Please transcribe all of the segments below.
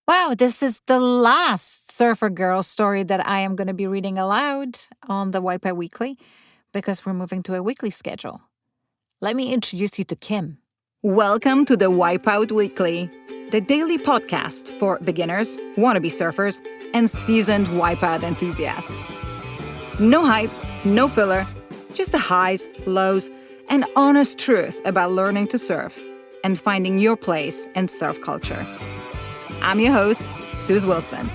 Wow, this is the last surfer girl story that I am going to be reading aloud on the Wipeout Weekly because we're moving to a weekly schedule. Let me introduce you to Kim. Welcome to the Wipeout Weekly, the daily podcast for beginners, wannabe surfers, and seasoned wipeout enthusiasts. No hype, no filler, just the highs, lows, and honest truth about learning to surf and finding your place in surf culture. I'm your host, Suze Wilson.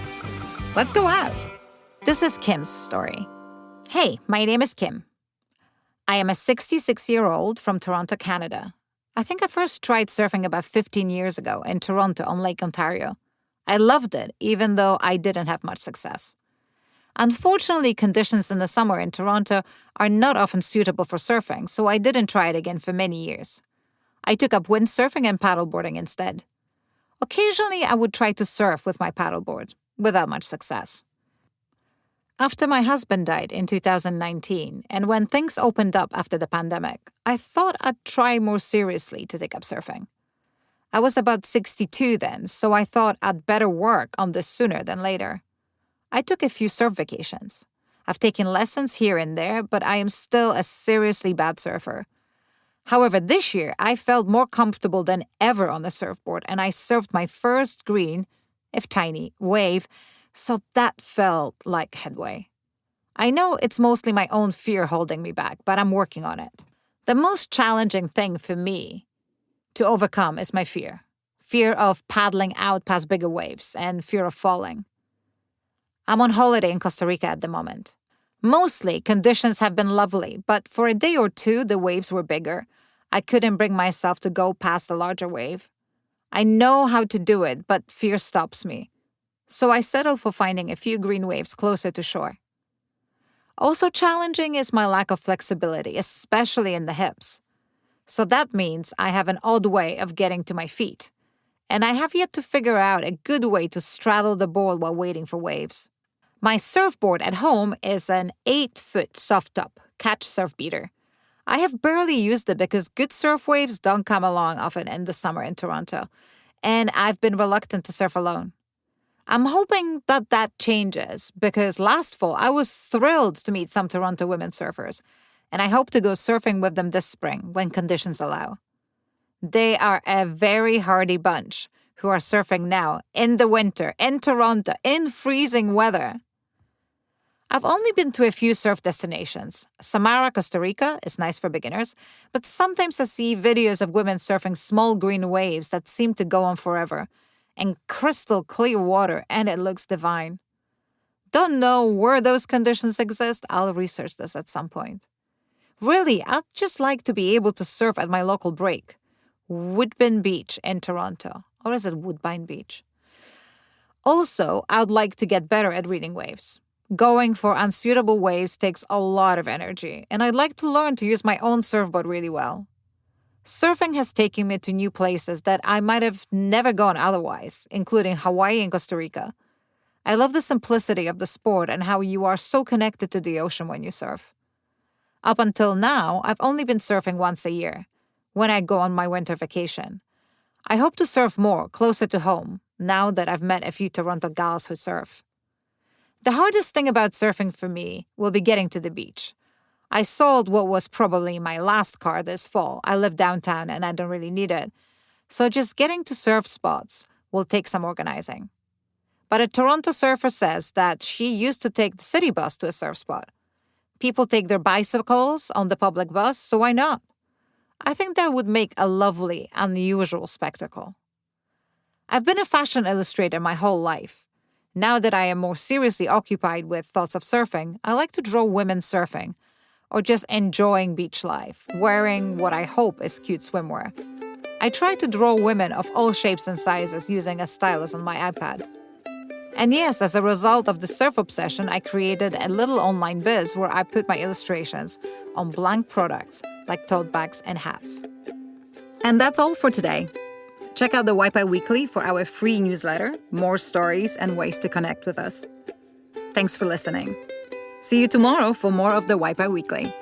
Let's go out. This is Kim's story. Hey, my name is Kim. I am a 66-year-old from Toronto, Canada. I think I first tried surfing about 15 years ago in Toronto on Lake Ontario. I loved it, even though I didn't have much success. Unfortunately, conditions in the summer in Toronto are not often suitable for surfing, so I didn't try it again for many years. I took up windsurfing and paddleboarding instead. Occasionally, I would try to surf with my paddleboard, without much success. After my husband died in 2019, and when things opened up after the pandemic, I thought I'd try more seriously to take up surfing. I was about 62 then, so I thought I'd better work on this sooner than later. I took a few surf vacations. I've taken lessons here and there, but I am still a seriously bad surfer. However, this year, I felt more comfortable than ever on the surfboard, and I surfed my first green, if tiny, wave, so that felt like headway. I know it's mostly my own fear holding me back, but I'm working on it. The most challenging thing for me to overcome is my fear. Fear of paddling out past bigger waves and fear of falling. I'm on holiday in Costa Rica at the moment. Mostly, conditions have been lovely, but for a day or two, the waves were bigger. I couldn't bring myself to go past the larger wave. I know how to do it, but fear stops me. So I settled for finding a few green waves closer to shore. Also challenging is my lack of flexibility, especially in the hips. So that means I have an odd way of getting to my feet. And I have yet to figure out a good way to straddle the board while waiting for waves. My surfboard at home is an 8-foot soft-top catch surf beater. I have barely used it because good surf waves don't come along often in the summer in Toronto, and I've been reluctant to surf alone. I'm hoping that changes because last fall I was thrilled to meet some Toronto women surfers, and I hope to go surfing with them this spring when conditions allow. They are a very hardy bunch who are surfing now in the winter in Toronto in freezing weather. I've only been to a few surf destinations. Samara, Costa Rica is nice for beginners, but sometimes I see videos of women surfing small green waves that seem to go on forever, and crystal clear water, and it looks divine. Don't know where those conditions exist. I'll research this at some point. Really, I'd just like to be able to surf at my local break, Woodbine Beach in Toronto. Or is it Woodbine Beach? Also, I'd like to get better at reading waves. Going for unsuitable waves takes a lot of energy, and I'd like to learn to use my own surfboard really well. Surfing has taken me to new places that I might have never gone otherwise, including Hawaii and Costa Rica. I love the simplicity of the sport and how you are so connected to the ocean when you surf. Up until now, I've only been surfing once a year, when I go on my winter vacation. I hope to surf more, closer to home, now that I've met a few Toronto gals who surf. The hardest thing about surfing for me will be getting to the beach. I sold what was probably my last car this fall. I live downtown and I don't really need it. So just getting to surf spots will take some organizing. But a Toronto surfer says that she used to take the city bus to a surf spot. People take their bicycles on the public bus, so why not? I think that would make a lovely, unusual spectacle. I've been a fashion illustrator my whole life. Now that I am more seriously occupied with thoughts of surfing, I like to draw women surfing, or just enjoying beach life, wearing what I hope is cute swimwear. I try to draw women of all shapes and sizes using a stylus on my iPad. And yes, as a result of the surf obsession, I created a little online biz where I put my illustrations on blank products like tote bags and hats. And that's all for today. Check out the Wipeout Weekly for our free newsletter, more stories, and ways to connect with us. Thanks for listening. See you tomorrow for more of the Wipeout Weekly.